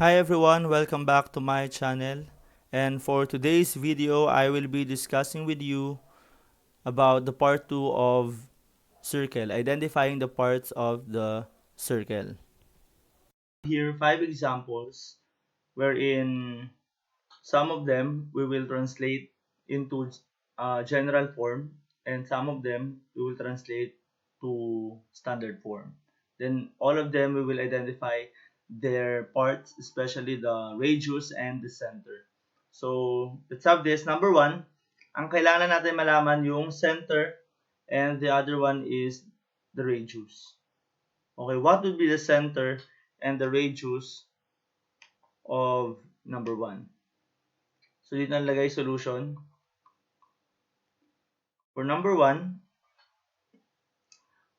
Hi everyone, welcome back to my channel. And for today's video, I will be discussing with you about the part 2 of circle, identifying the parts of the circle. Here, 5 examples wherein some of them we will translate into general form, and some of them we will translate to standard form. Then all of them we will identify their parts, especially the radius and the center. So let's have this. Number one, ang kailangan natin malaman yung center, and the other one is the radius. Okay, what would be the center and the radius of number one? So dito nalagay solution. For number 1,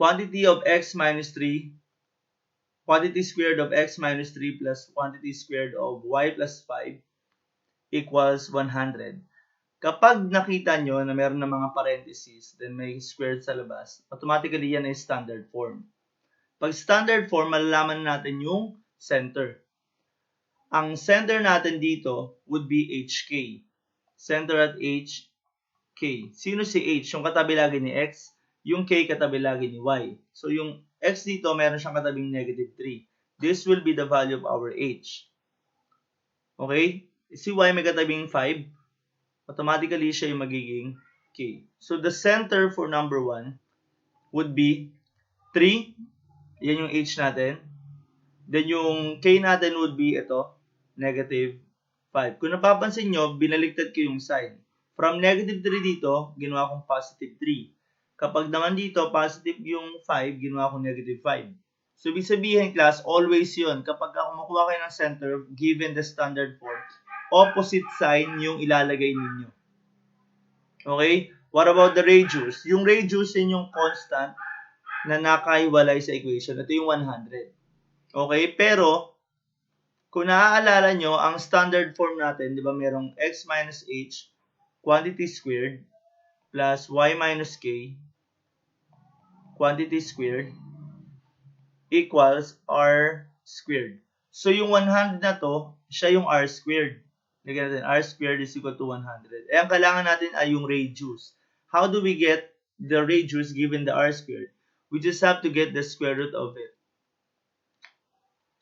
quantity of x minus 3, quantity squared of x minus 3 plus quantity squared of y plus 5 equals 100. Kapag nakita nyo na meron ng mga parentheses, then may squared sa labas, automatically yan ay standard form. Pag standard form, malalaman natin yung center. Ang center natin dito would be HK. Center at HK. Sino si H? Yung katabi lagi ni X, yung K katabi lagi ni Y. So yung X dito, meron siyang katabing negative 3. This will be the value of our H. Okay? Si Y may katabing 5. Automatically, siya yung magiging K. So the center for number 1 would be 3. Yan yung H natin. Then yung K natin would be ito, negative 5. Kung napapansin nyo, binaligtad ko yung sign. From negative 3 dito, ginawa kong positive 3. Kapag naman dito, positive yung 5, ginawa kong negative 5. So, ibig sabihin, class, always yun. Kapag kumukuha kayo ng center, given the standard form, opposite sign yung ilalagay ninyo. Okay? What about the radius? Yung radius, yun yung constant na nakahiwalay sa equation. Ito yung 100. Okay? Pero, kung naaalala nyo, ang standard form natin, di ba, merong x minus h, quantity squared, plus y minus k, quantity squared, equals r squared. So, yung 100 na to, siya yung r squared. Lagyan natin, r squared is equal to 100. Eh, ang kailangan natin ay yung radius. How do we get the radius given the r squared? We just have to get the square root of it.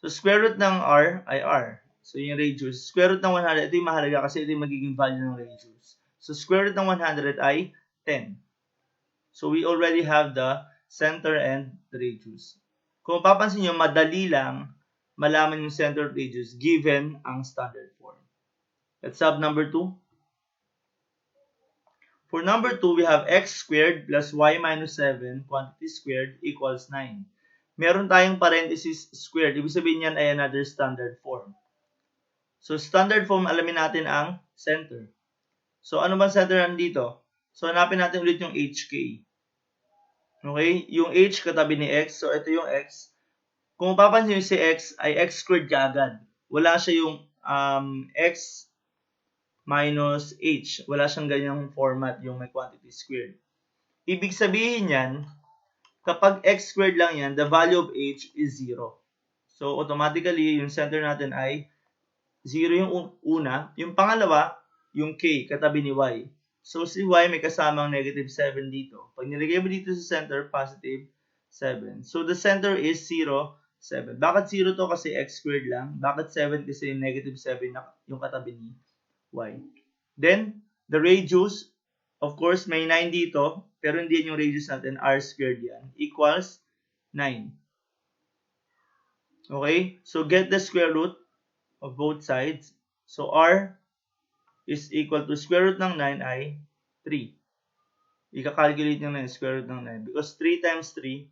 So, square root ng r ay r. So, yung radius. Square root ng 100, ito yung mahalaga kasi ito yung magiging value ng radius. So, square root ng 100 ay 10. So, we already have the center and the radius. Kung papansin nyo, madali lang malaman yung center of radius given ang standard form. Let's have number 2. For number 2, we have x squared plus y minus 7 quantity squared equals 9. Meron tayong parenthesis squared. Ibig sabihin yan ay another standard form. So, standard form, alamin natin ang center. So, ano ba center nandito? So, hanapin natin ulit yung HK. Okay? Yung H katabi ni X. So, ito yung X. Kung mapapansin nyo si X ay X squared kaagad. Wala siya yung X minus H. Wala siyang ganyang format yung may quantity squared. Ibig sabihin yan, kapag X squared lang yan, the value of H is 0. So, automatically, yung center natin ay 0 yung una. Yung pangalawa, yung K, katabi ni Y. So, si Y may kasamang negative 7 dito. Pag nilagay mo dito sa center, positive 7. So, the center is 0, 7. Bakit 0 to? Kasi x squared lang. Bakit 7? Kasi negative 7 na yung katabi ni Y. Then, the radius, of course, may 9 dito. Pero hindi yung radius natin. R squared yan. Equals 9. Okay? So, get the square root of both sides. So, R is equal to square root ng 9 ay 3. Ika-calculate nyo na yung square root ng 9 because 3 times 3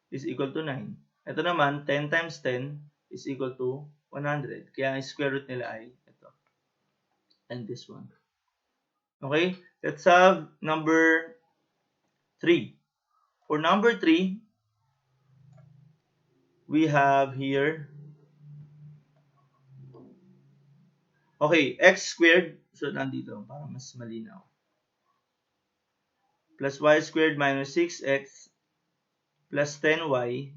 is equal to 9. Ito naman, 10 times 10 is equal to 100. Kaya ang square root nila ay ito. And this one. Okay? Let's have number 3. For number 3, we have here, okay, x squared. So, nandito para mas malinaw. Plus y squared minus 6x plus 10y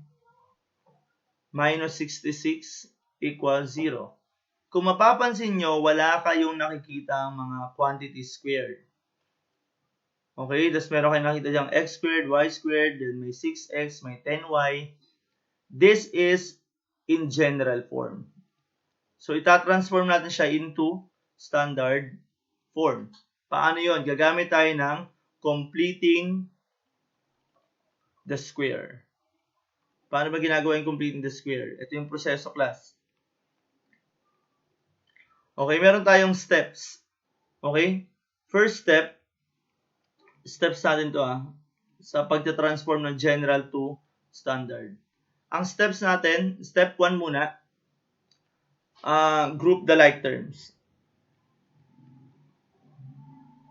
minus 66 equals 0. Kung mapapansin nyo, wala kayong nakikita mga quantity squared. Okay, tapos meron kayong nakita dyan x squared, y squared, then may 6x, may 10y. This is in general form. So, itatransform natin siya into standard form. Paano yon? Gagamit tayo ng completing the square. Paano ba ginagawa yung completing the square? Ito yung proseso, class. Okay, meron tayong steps. Okay? First step, steps natin to sa pagta-transform ng general to standard. Ang steps natin, step 1 muna, group the like terms.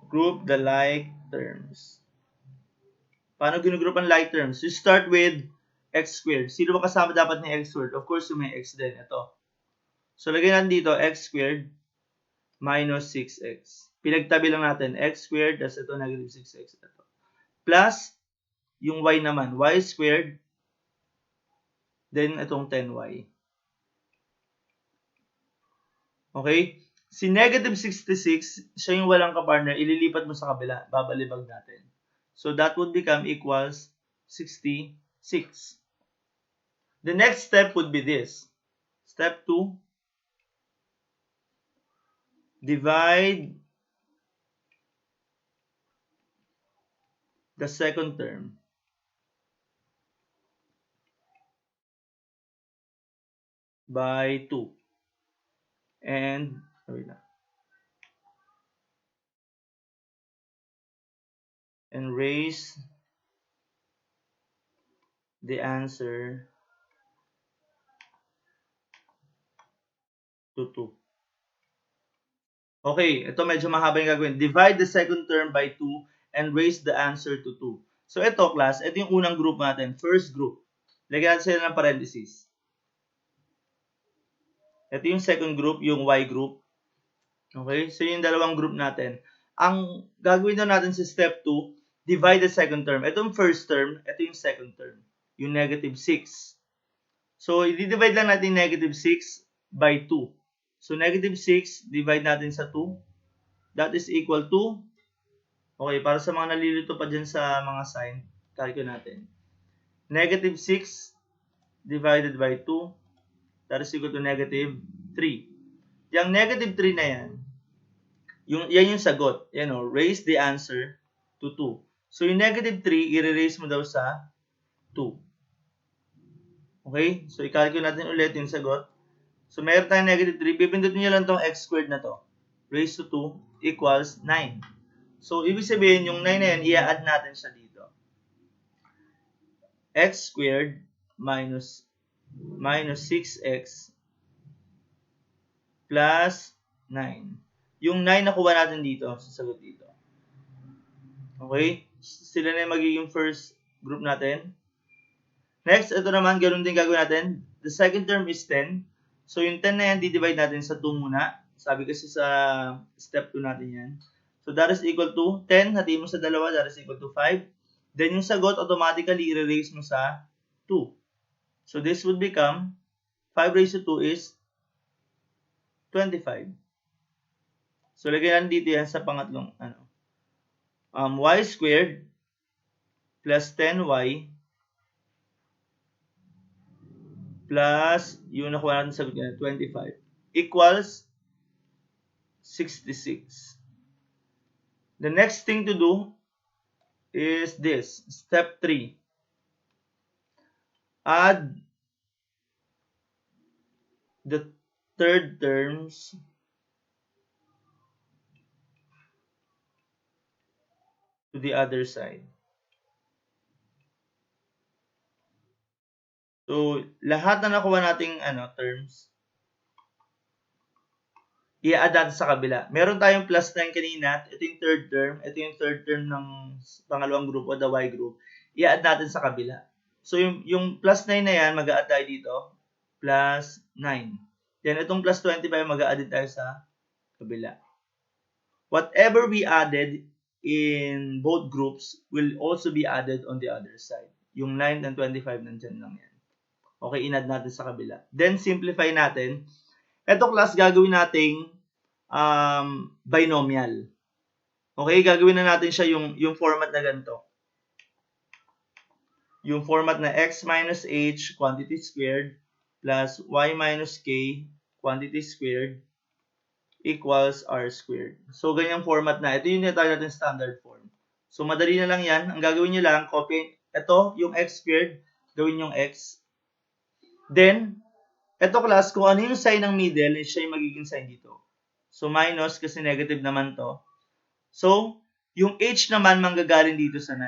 Group the like terms. Paano ginugroup ang like terms? You start with x squared. Sino ba kasama dapat ni x squared? Of course, yung may x din. Ito. So, lagyan natin dito, x squared minus 6x. Pinagtabi lang natin, x squared, tas ito, negative 6x. Ito. Plus, yung y naman, y squared, then itong 10y. Okay? Si negative 66, siya yung walang kapartner, ililipat mo sa kabila, babalibag natin. So, that would become equals 66. The next step would be this. Step 2, divide the second term by 2. And raise the answer to 2. Okay, ito medyo mahaba yung gagawin. Divide the second term by 2 and raise the answer to 2. So ito, class, ito yung unang group natin. First group. Lagyan natin sila ng parentheses. Ito yung second group, yung y group. Okay, so yung dalawang group natin. Ang gagawin na natin sa step 2, divide the second term. Ito yung first term, ito yung second term. Yung negative 6. So, i-divide lang natin negative 6 by 2. So, negative 6, divide natin sa 2. That is equal to, okay, para sa mga nalilito pa dyan sa mga sign, calculate natin. Negative 6 divided by 2, that is equal to negative 3. Yung negative 3 na yan, yan yung sagot. Yan o, raise the answer to 2. So, yung negative 3, i-raise mo daw sa 2. Okay? So, i-calculate natin ulit yung sagot. So, meron tayong negative 3. Pipindutin nyo lang tong x squared na to. Raised to 2 equals 9. So, ibig sabihin, yung 9 na yan, i-add natin siya dito. X squared minus 6x plus 9. Yung 9 nakuha natin dito, sasagot dito. Okay? Sila na yung magiging first group natin. Next, ito naman, ganoon din gagawin natin. The second term is 10. So, yung 10 na yan, di-divide natin sa 2 muna. Sabi kasi sa step 2 natin yan. So, that is equal to 10. Hati mo sa dalawa, that is equal to 5. Then, yung sagot, automatically, i-raise mo sa 2. So, this would become 5 raised to 2 is 25. So, lagyan natin dito yan sa pangatlong, y squared plus 10y plus yung nakuha natin sa 25 equals 66. The next thing to do is this. Step 3. Add the third terms to the other side. So, lahat na nakuha nating terms, i-add natin sa kabila. Meron tayong plus 9 kanina. Ito yung third term. Ito yung third term ng pangalawang group o the y group. I-add natin sa kabila. So, yung plus 9 na yan, mag-a-add tayo dito. Plus 9. Then, itong plus 25, mag-a-add tayo sa kabila. Whatever we added in both groups will also be added on the other side. Yung 9 and 25, nandyan lang yan. Okay, inad natin sa kabila. Then, simplify natin. Ito class, gagawin nating binomial. Okay, gagawin na natin siya yung format na ganito. Yung format na x minus h, quantity squared, plus y minus k, quantity squared, equals r squared. So, ganyang format na. Ito yung tinatawag natin standard form. So, madali na lang yan. Ang gagawin nyo lang, copy. Ito, yung x squared, gawin yung x. Then, ito class, kung ano yung sign ng middle, siya yung magiging sign dito. So, minus kasi negative naman to. So, yung h naman manggagaling dito sa 9.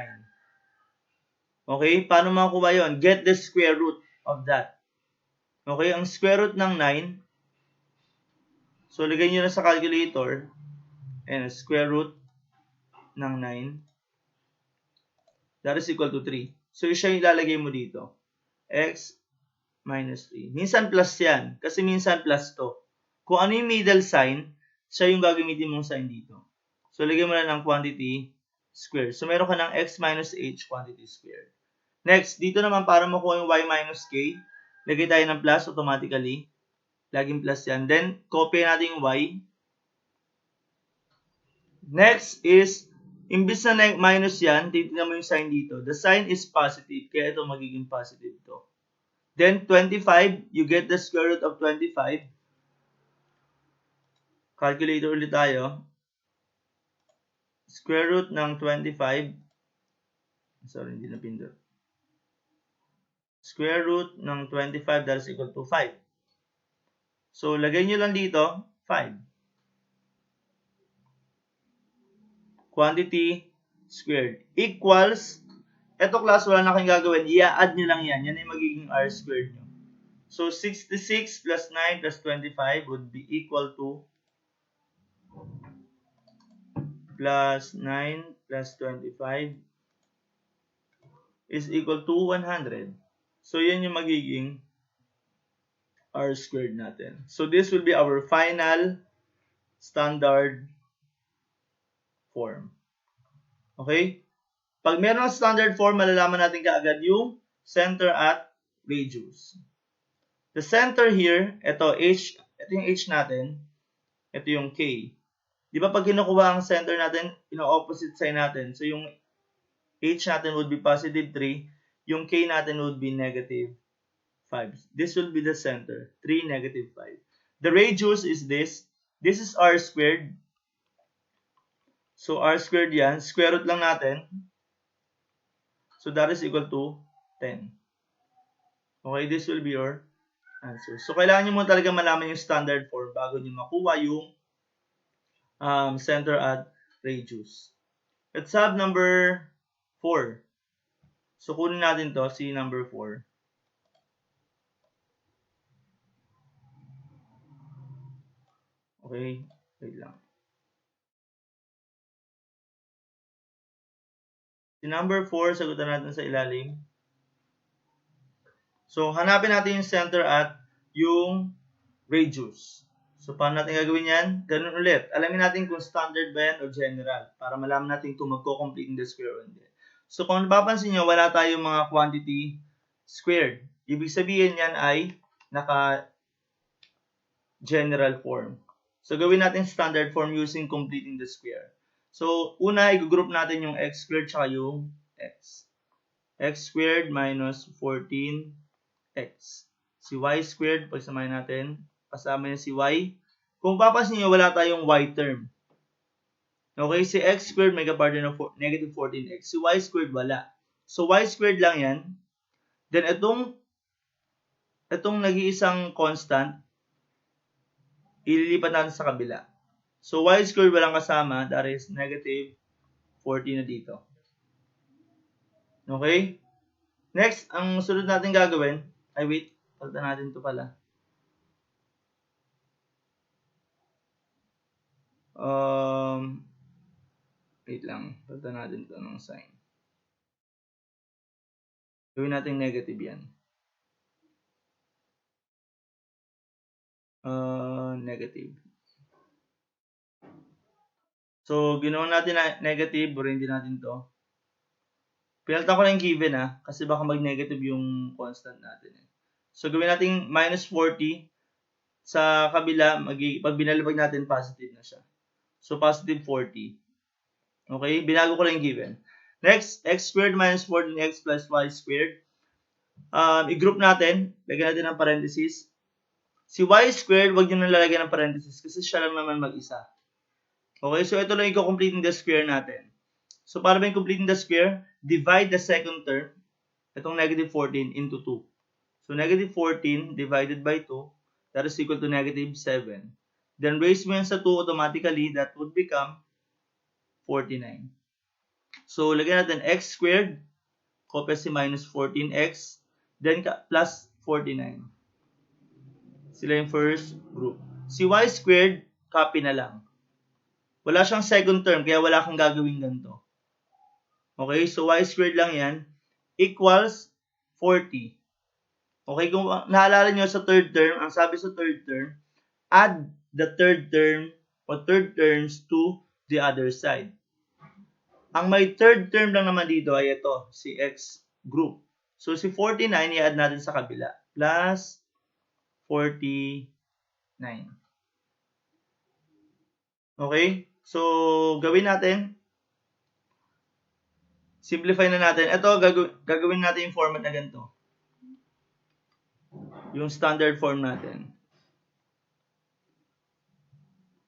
Okay? Paano makuha yon? Get the square root of that. Okay? Ang square root ng 9, so lagay nyo na sa calculator, and square root ng 9, that is equal to 3. So, siya yung ilalagay mo dito. X minus 3. Minsan plus yan, kasi minsan plus to. Kung ano yung middle sign, siya yung gagamitin mong sign dito. So, lagay mo na ng quantity squared. So, meron ka ng x minus h quantity squared. Next, dito naman para makuha yung y minus k, lagay tayo ng plus automatically. Laging plus yan. Then, copy natin yung y. Next is, imbis na minus yan, titignan mo yung sign dito. The sign is positive, kaya ito magiging positive to. Then, 25, you get the square root of 25. Calculator ulit tayo. Square root ng 25. Sorry, hindi napindot. Square root ng 25, that is equal to 5. So, lagay nyo lang dito, 5. Quantity squared equals, eto class, wala na kayong gagawin. I-add nyo lang yan. Yan ay magiging r squared nyo. So, 66 plus 9 plus 25 would be equal to plus 9 plus 25 is equal to 100. So, yan yung magiging r squared natin. So, this will be our final standard form. Okay? Pag meron ng standard form, malalaman natin kaagad yung center at radius. The center here, ito yung h natin, ito yung k. Di ba pag kinukuha ang center natin, ino-opposite sign natin. So yung h natin would be positive 3, yung k natin would be negative 5. This will be the center, 3, negative 5. The radius is this. This is r squared. So r squared yan, square root lang natin. So that is equal to 10. Okay, this will be your answer. So kailangan nyo muna talaga malaman yung standard form bago nyo makuha yung center at radius. Let's have number 4. So kunin natin to, si number 4. Okay, wait lang. Si number 4, sagutan natin sa ilalim. So, hanapin natin yung center at yung radius. So, paano natin gagawin yan? Ganun ulit. Alamin natin kung standard ba yan o general para malaman natin kung magko-complete in the square o hindi. So, kung napapansin nyo, wala tayong mga quantity squared. Ibig sabihin yan ay naka-general form. So, gawin natin standard form using completing the square. So, una, i-group natin yung x squared tsaka yung x. X squared minus 14x. Si y squared, pagsamahin natin, kasama niya si y. Kung papansin niyo, wala tayong y term. Okay, si x squared may kapartner ng negative 14x. Si y squared, wala. So, y squared lang yan. Then, itong nag-iisang constant, ililipat natin sa kabila. So, y squared walang kasama, that is negative 14 na dito. Okay? Next, ang sunod natin gagawin, palitan natin ito pala. Wait lang, palitan natin ito ng sign. Gawin natin negative yan. Negative. So, ginawa natin na negative, burin din natin to. Pinalitan ko na yung given kasi baka mag-negative yung constant natin. So, gawin natin minus 40. Sa kabila, pag binalibag natin, positive na siya. So, positive 40. Okay? Binago ko lang yung given. Next, x squared minus 14x plus y squared. I-group natin. Lagyan natin ng parenthesis. Si y squared, wag nyo nalalagyan ng parenthesis kasi siya lang naman mag-isa. Okay? So, ito lang i-completing the square natin. So, para ba completing the square, divide the second term, itong negative 14, into 2. So, negative 14 divided by 2, that is equal to negative 7. Then, raise mo yan sa 2 automatically, that would become 49. So, lagyan natin x squared, kopya si minus 14x, then plus 49. Sila yung first group. Si y squared, copy na lang. Wala siyang second term, kaya wala kang gagawin ganito. Okay, so y squared lang yan, equals 40. Okay, kung naalala nyo sa third term, ang sabi sa third term, add the third term or third terms to the other side. Ang may third term lang naman dito ay ito, si x group. So, si 49, i-add natin sa kabila. Plus 49. Okay? So, gawin natin. Simplify na natin. Ito, gagawin natin yung format na ganito. Yung standard form natin.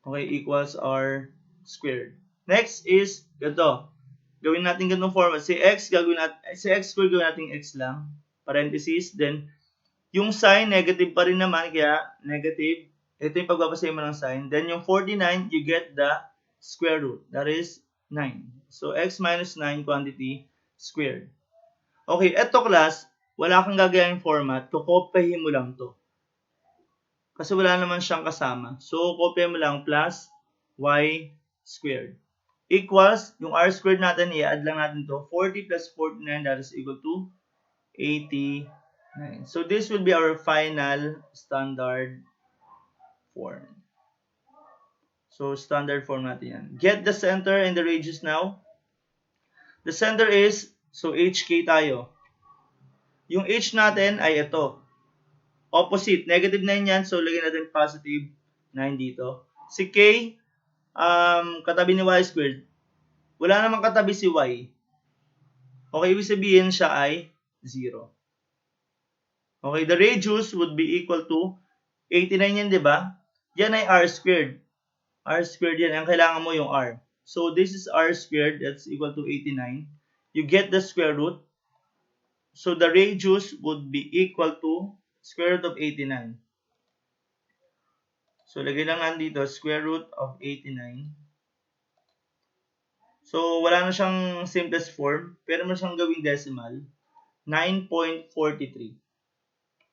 Okay, equals r squared. Next is, ganito. Gawin natin ganitong format. Si x squared gawin natin x lang. Parenthesis. Then, yung sign, negative pa rin naman. Kaya, negative. Ito yung pagbabasay mo ng sign. Then, yung 49, you get the square root. That is 9. So, x minus 9 quantity squared. Okay, eto class, wala kang gagawin format. Kukopyahin mo lang to. Kasi wala naman siyang kasama. So, kopya mo lang plus y squared. Equals, yung r squared natin, i-add lang natin to. 40 plus 49, that is equal to 89. So, this will be our final standard form. So, standard form natin yan. Get the center and the radius now. The center is, so HK tayo. Yung H natin ay ito. Opposite, negative 9 yan. So, lagyan natin positive 9 dito. Si K, katabi ni y squared. Wala namang katabi si y. Okay, ibig sabihin siya ay 0. Okay, the radius would be equal to 89 yan, di ba? Yan ay r squared. R squared yan. Ang kailangan mo yung r. So, this is r squared. That's equal to 89. You get the square root. So, the radius would be equal to square root of 89. So, lagay lang natin dito, square root of 89. So, wala na siyang simplest form. Pero mo siyang gawing decimal. 9.43.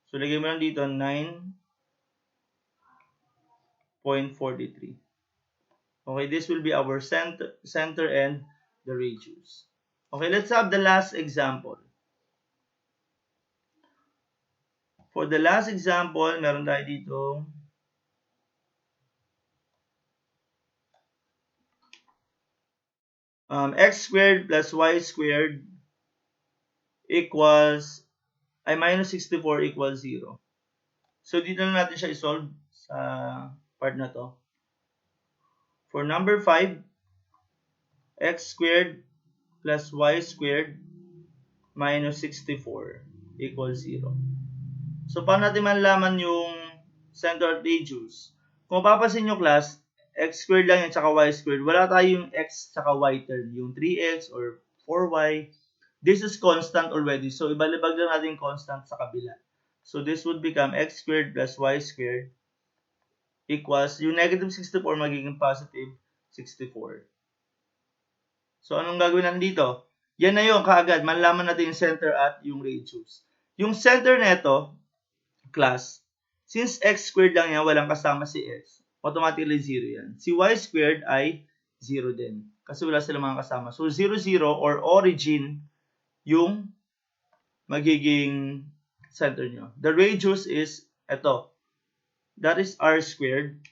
So, lagay mo lang dito, 9.43. Okay, this will be our center and the radius. Okay, let's have the last example. For the last example, meron tayo dito. X squared plus y squared equals, minus 64 equals 0. So, dito na natin siya isolve sa part na to. For number 5, x squared plus y squared minus 64 equals 0. So, paano natin malalaman yung center at radius? Kung mapapansin nyo class, x squared lang yan tsaka y squared. Wala tayong x tsaka y term. Yung 3x or 4y. This is constant already. So, ibalibag lang natin constant sa kabila. So, this would become x squared plus y squared equals, yung negative 64 magiging positive 64. So, anong gagawin natin dito? Yan na yun, kaagad. Malalaman natin yung center at yung radius. Yung center neto, class, since x squared lang yan, walang kasama si x, automatically 0 yan. Si y squared ay 0 din. Kasi wala silang mga kasama. So, 0, 0 or origin yung magiging center nyo. The radius is ito. That is r squared.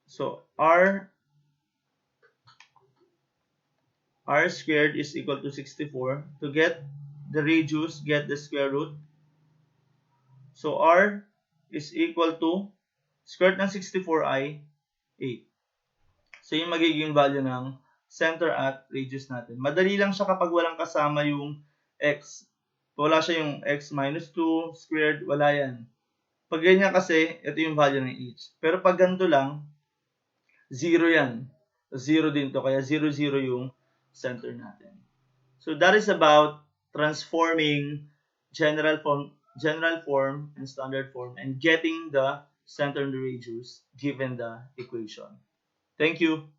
So, r squared is equal to 64. To get the radius, get the square root. So, R is equal to square root ng 64 ay 8. So, yung magiging value ng center at radius natin. Madali lang siya kapag walang kasama yung x. Wala siya yung x minus 2 squared, wala yan. Pag ganyan kasi, ito yung value ng each. Pero pag ganito lang, 0 yan. 0 din to, kaya 0, 0 yung center natin. So that is about transforming general form and standard form and getting the center and the radius given the equation. Thank you.